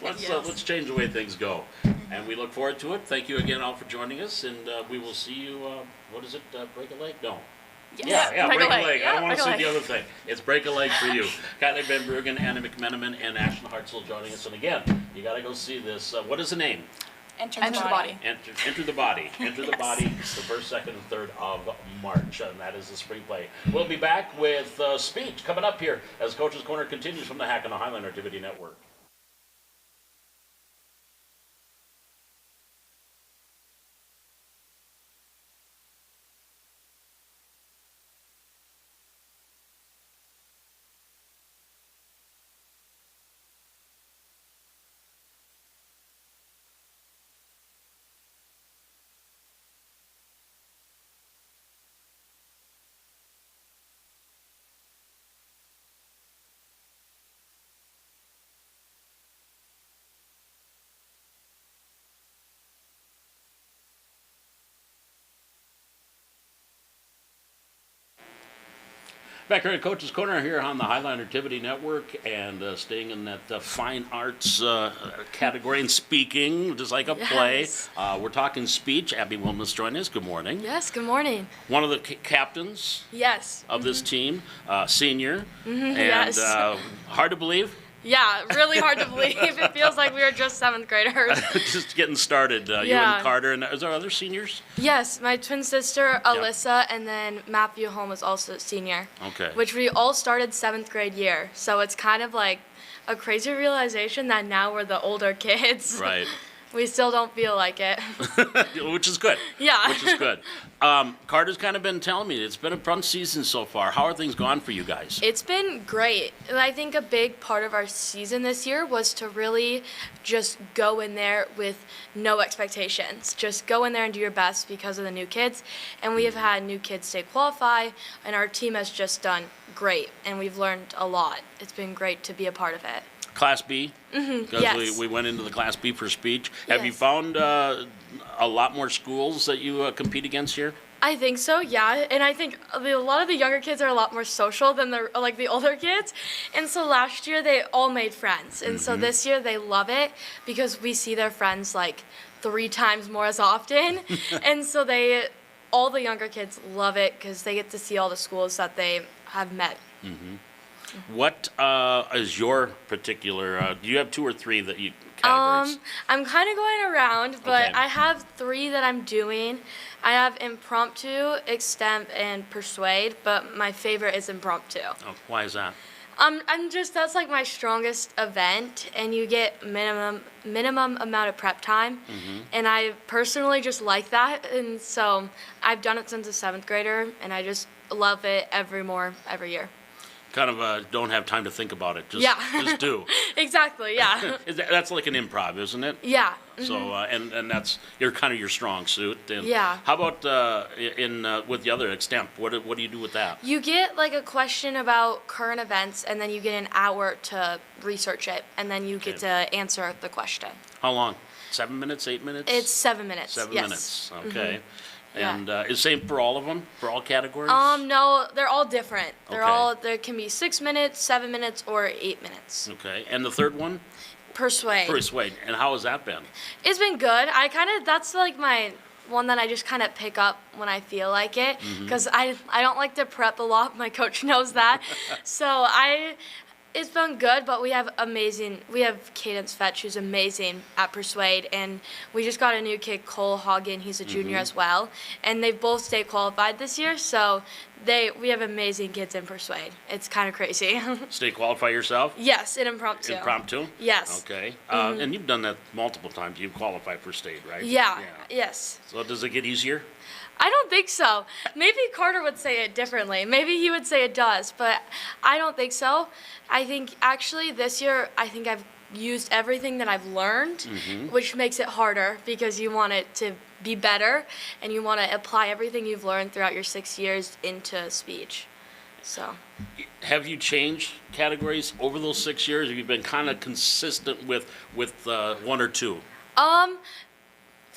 [SPEAKER 1] Let's change the way things go. And we look forward to it. Thank you again all for joining us, and we will see you, what is it, break a leg? No.
[SPEAKER 5] Yes.
[SPEAKER 1] Yeah, break a leg. I don't want
[SPEAKER 5] break
[SPEAKER 1] to
[SPEAKER 5] a
[SPEAKER 1] say
[SPEAKER 5] leg.
[SPEAKER 1] the other thing. It's break a leg for you. Kylie Van Bruggen, Anna McMenamin, and Ashton Hartzell joining us. And again, you got to go see this. What is the name?
[SPEAKER 7] Enter
[SPEAKER 5] Enter the body.
[SPEAKER 1] Enter the Body. Enter the Body, the 1st, 2nd, and 3rd of March, and that is the spring play. We'll be back with speech coming up here as Coach's Corner continues from the Hackinaw Highlander Activity Network. Back here at Coach's Corner here on the Highlander Activity Network, and staying in that fine arts category and speaking, just like a play.
[SPEAKER 8] Yes.
[SPEAKER 1] We're talking speech. Abby Wilmus joined us. Good morning.
[SPEAKER 8] Yes, good morning.
[SPEAKER 1] One of the captains
[SPEAKER 8] Yes.
[SPEAKER 1] of this team, senior, and
[SPEAKER 8] yes.
[SPEAKER 1] hard to believe.
[SPEAKER 8] Yeah, really hard to believe. It feels like we were just 7th graders.
[SPEAKER 1] Just getting started. You
[SPEAKER 8] Yeah.
[SPEAKER 1] and Carter, and is there other seniors?
[SPEAKER 8] Yes, my twin sister, Alyssa, and then Matthew Holm is also a senior.
[SPEAKER 1] Okay.
[SPEAKER 8] Which we all started 7th grade year. So it's kind of like a crazy realization that now we're the older kids.
[SPEAKER 1] Right.
[SPEAKER 8] We still don't feel like it.
[SPEAKER 1] Which is good.
[SPEAKER 8] Yeah.
[SPEAKER 1] Which is good. Carter's kind of been telling me it's been a fun season so far. How are things gone for you guys?
[SPEAKER 8] It's been great. And I think a big part of our season this year was to really just go in there with no expectations. Just go in there and do your best because of the new kids. And we have had new kids stay qualify, and our team has just done great. And we've learned a lot. It's been great to be a part of it.
[SPEAKER 1] Class B? Because
[SPEAKER 8] yes.
[SPEAKER 1] we went into the Class B for speech. Have you
[SPEAKER 8] Yes.
[SPEAKER 1] found a lot more schools that you compete against here?
[SPEAKER 8] I think so, yeah. And I think a lot of the younger kids are a lot more social than the older kids. And so last year they all made friends. And so this year they love it because we see their friends like 3 times more as often. And so all the younger kids love it because they get to see all the schools that they have met.
[SPEAKER 1] What is your particular, do you have 2 or 3 that you categories?
[SPEAKER 8] I'm kind of going around, but
[SPEAKER 1] Okay.
[SPEAKER 8] I have 3 that I'm doing. I have impromptu, extemp, and persuade, but my favorite is impromptu.
[SPEAKER 1] Oh, why is that?
[SPEAKER 8] That's like my strongest event, and you get minimum amount of prep time, and I personally just like that, and so I've done it since a 7th grader, and I just love it every year.
[SPEAKER 1] Kind of don't have time to think about it. Just,
[SPEAKER 8] Yeah.
[SPEAKER 1] just do.
[SPEAKER 8] Exactly, yeah.
[SPEAKER 1] That's like an improv, isn't it?
[SPEAKER 8] Yeah.
[SPEAKER 1] So and that's your strong suit. And
[SPEAKER 8] Yeah.
[SPEAKER 1] How about with the other extemp? What do you do with that?
[SPEAKER 8] You get like a question about current events, and then you get an hour to research it, and then you get to answer the question.
[SPEAKER 1] How long? 7 minutes? 8 minutes?
[SPEAKER 8] It's 7 minutes.
[SPEAKER 1] 7
[SPEAKER 8] yes.
[SPEAKER 1] minutes. Okay.
[SPEAKER 8] Yeah.
[SPEAKER 1] And is same for all of them? For all categories?
[SPEAKER 8] No, they're all different.
[SPEAKER 1] Okay.
[SPEAKER 8] There can be 6 minutes, 7 minutes, or 8 minutes.
[SPEAKER 1] Okay. And the third one?
[SPEAKER 8] Persuade.
[SPEAKER 1] Persuade. And how has that been?
[SPEAKER 8] It's been good. That's like my one that I just kind of pick up when I feel like it, because I don't like to prep a lot. My coach knows that. So it's been good, but we have Cadence Fetch, who's amazing at Persuade, and we just got a new kid, Cole Hagen, he's a junior as well, and they've both state qualified this year, so we have amazing kids in Persuade. It's kind of crazy.
[SPEAKER 1] State qualify yourself?
[SPEAKER 8] Yes, in impromptu.
[SPEAKER 1] Impromptu?
[SPEAKER 8] Yes.
[SPEAKER 1] Okay. And you've done that multiple times. You've qualified for state, right?
[SPEAKER 8] Yeah, yes.
[SPEAKER 1] So does it get easier?
[SPEAKER 8] I don't think so. Maybe Carter would say it differently. Maybe he would say it does, but I don't think so. I think actually this year, I've used everything that I've learned, which makes it harder because you want it to be better and you want to apply everything you've learned throughout your 6 years into speech. So.
[SPEAKER 1] Have you changed categories over those 6 years? Have you been kind of consistent with 1 or 2?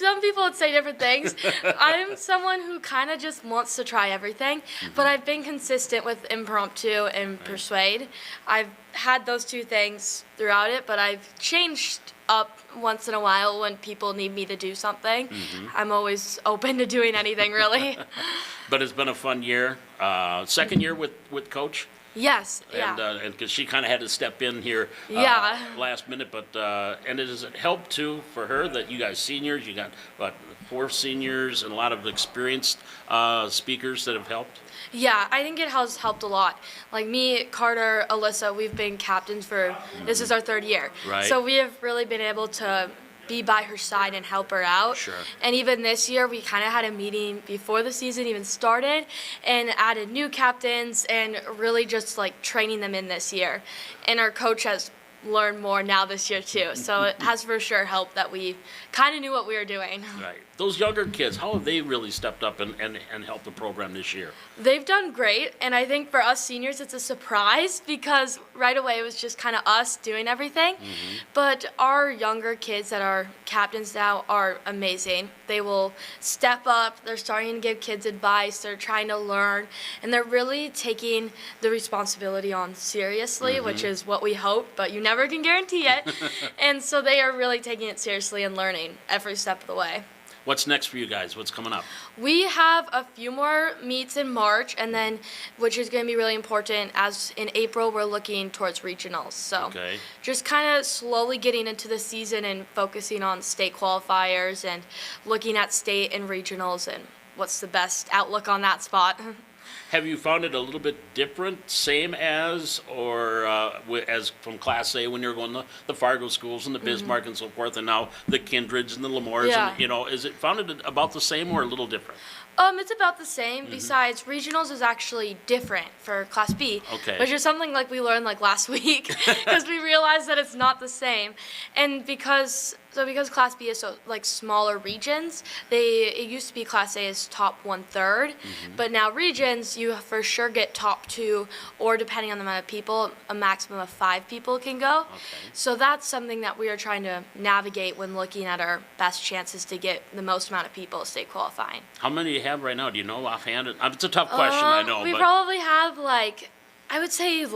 [SPEAKER 8] Some people would say different things. I'm someone who kind of just wants to try everything, but I've been consistent with impromptu and persuade. I've had those 2 things throughout it, but I've changed up once in a while when people need me to do something. I'm always open to doing anything, really.
[SPEAKER 1] But it's been a fun year. Second year with Coach?
[SPEAKER 8] Yes, yeah.
[SPEAKER 1] And because she kind of had to step in here last minute, but and it has helped too for her that you guys seniors, you got 4 seniors and a lot of experienced speakers that have helped.
[SPEAKER 8] Yeah, I think it has helped a lot. Like me, Carter, Alyssa, we've been captains this is our 3rd year.
[SPEAKER 1] Right.
[SPEAKER 8] So we have really been able to be by her side and help her out.
[SPEAKER 1] Sure.
[SPEAKER 8] And even this year, we kind of had a meeting before the season even started and added new captains and really just like training them in this year. And our coach has learned more now this year too. So it has for sure helped that we kind of knew what we were doing.
[SPEAKER 1] Right. Those younger kids, how have they really stepped up and helped the program this year?
[SPEAKER 8] They've done great, and I think for us seniors it's a surprise because right away it was just kind of us doing everything. But our younger kids that are captains now are amazing. They will step up, they're starting to give kids advice, they're trying to learn, and they're really taking the responsibility on seriously, which is what we hope, but you never can guarantee it. And so they are really taking it seriously and learning every step of the way.
[SPEAKER 1] What's next for you guys? What's coming up?
[SPEAKER 8] We have a few more meets in March, and then, which is going to be really important, as in April, we're looking towards regionals. So just kind of slowly getting into the season and focusing on state qualifiers and looking at state and regionals and what's the best outlook on that spot.
[SPEAKER 1] Have you found it a little bit different, same as, or as from Class A when you're going to the Fargo schools and the Bismarck and so forth, and now the Kindreds and the Lemores, and, is it found it about the same or a little different?
[SPEAKER 8] It's about the same. Besides, regionals is actually different for Class B, which is something like we learned like last week because we realized that it's not the same, and because Class B is so like smaller regions, it used to be Class A is top 1/3, but now regions you for sure get top 2, or depending on the amount of people, a maximum of 5 people can go. So that's something that we are trying to navigate when looking at our best chances to get the most amount of people state qualifying.
[SPEAKER 1] How many have right now? Do you know offhand? It's a tough question, I know.
[SPEAKER 8] We
[SPEAKER 1] but
[SPEAKER 8] probably have I would say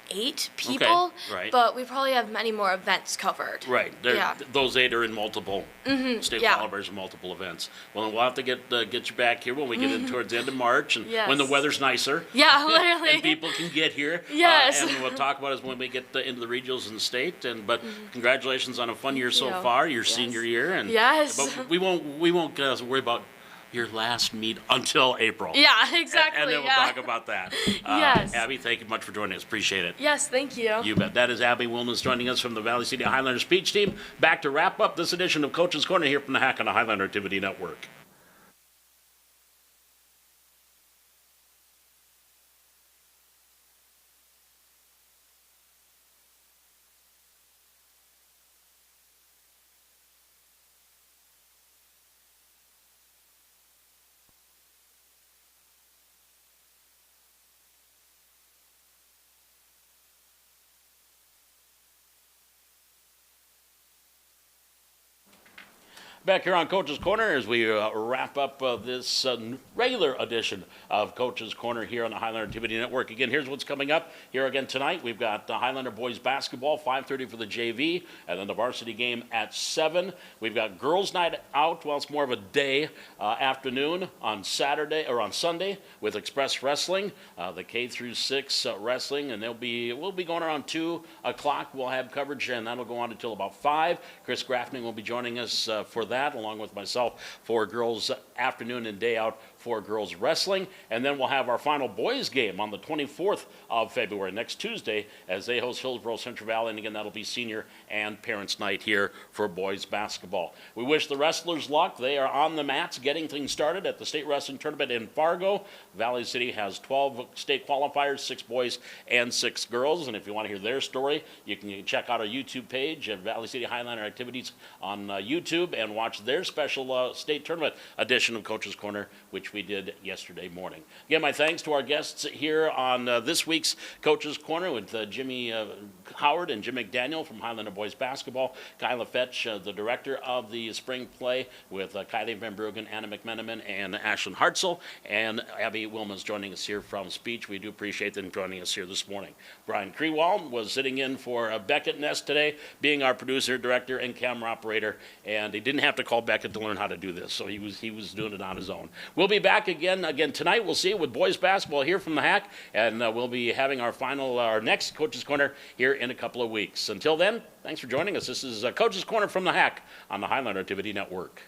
[SPEAKER 8] 8 people,
[SPEAKER 1] right.
[SPEAKER 8] but we probably have many more events covered.
[SPEAKER 1] Right.
[SPEAKER 8] Yeah.
[SPEAKER 1] Those 8 are in multiple state
[SPEAKER 8] yeah.
[SPEAKER 1] qualifiers and multiple events. Well, then we'll have to get you back here when we get in towards the end of March and
[SPEAKER 8] Yes.
[SPEAKER 1] when the weather's nicer.
[SPEAKER 8] Yeah, literally.
[SPEAKER 1] And people can get here.
[SPEAKER 8] Yes.
[SPEAKER 1] And we'll talk about it when we get into the regionals and the state. But congratulations on a fun year so
[SPEAKER 8] you.
[SPEAKER 1] far, your
[SPEAKER 8] Yes.
[SPEAKER 1] senior year. And
[SPEAKER 8] Yes.
[SPEAKER 1] But we won't worry about your last meet until April.
[SPEAKER 8] Yeah, exactly.
[SPEAKER 1] And then we'll talk about that.
[SPEAKER 8] Yes.
[SPEAKER 1] Abby, thank you much for joining us. Appreciate it.
[SPEAKER 8] Yes, thank you.
[SPEAKER 1] You bet. That is Abby Wilmans joining us from the Valley City Highlander speech team. Back to wrap up this edition of Coach's Corner here from the Hack on the Highlander Activity Network. Back here on Coach's Corner as we wrap up this regular edition of Coach's Corner here on the Highlander Activity Network. Again, here's what's coming up here again tonight. We've got Highlander boys basketball, 5:30 for the JV, and then the varsity game at 7. We've got girls' night out. Well, it's more of a day afternoon on Saturday or on Sunday with Express Wrestling, the K through 6 wrestling, and we'll be going around 2 o'clock. We'll have coverage, and that'll go on until about 5. Chris Grafning will be joining us for that, along with myself, for girls afternoon and day out for girls wrestling. And then we'll have our final boys game on the 24th of February, next Tuesday, as they host Hillsborough Central Valley. And again, that'll be senior and parents' night here for boys basketball. We wish the wrestlers luck. They are on the mats getting things started at the state wrestling tournament in Fargo. Valley City has 12 state qualifiers, 6 boys and 6 girls. And if you want to hear their story, you can check out our YouTube page at Valley City Highlander Activities on YouTube and watch their special state tournament edition of Coach's Corner, which we did yesterday morning. Again, my thanks to our guests here on this week's Coach's Corner with Jimmy Howard and Jim McDaniel from Highlander Boys Basketball, Kyla Fetch, the director of the spring play, with Kylie Van Bruggen, Anna McMenamin, and Ashlyn Hartzell, and Abby Wilmans joining us here from Speech. We do appreciate them joining us here this morning. Brian Krewald was sitting in for Beckett Ness today, being our producer, director, and camera operator, and he didn't have to call Beckett to learn how to do this, so he was doing it on his own. We'll be back again tonight. We'll see you with boys basketball here from the Hack, and we'll be having our next Coach's Corner here in a couple of weeks. Until then, thanks for joining us. This is Coach's Corner from the Hack on the Highlander Activity Network.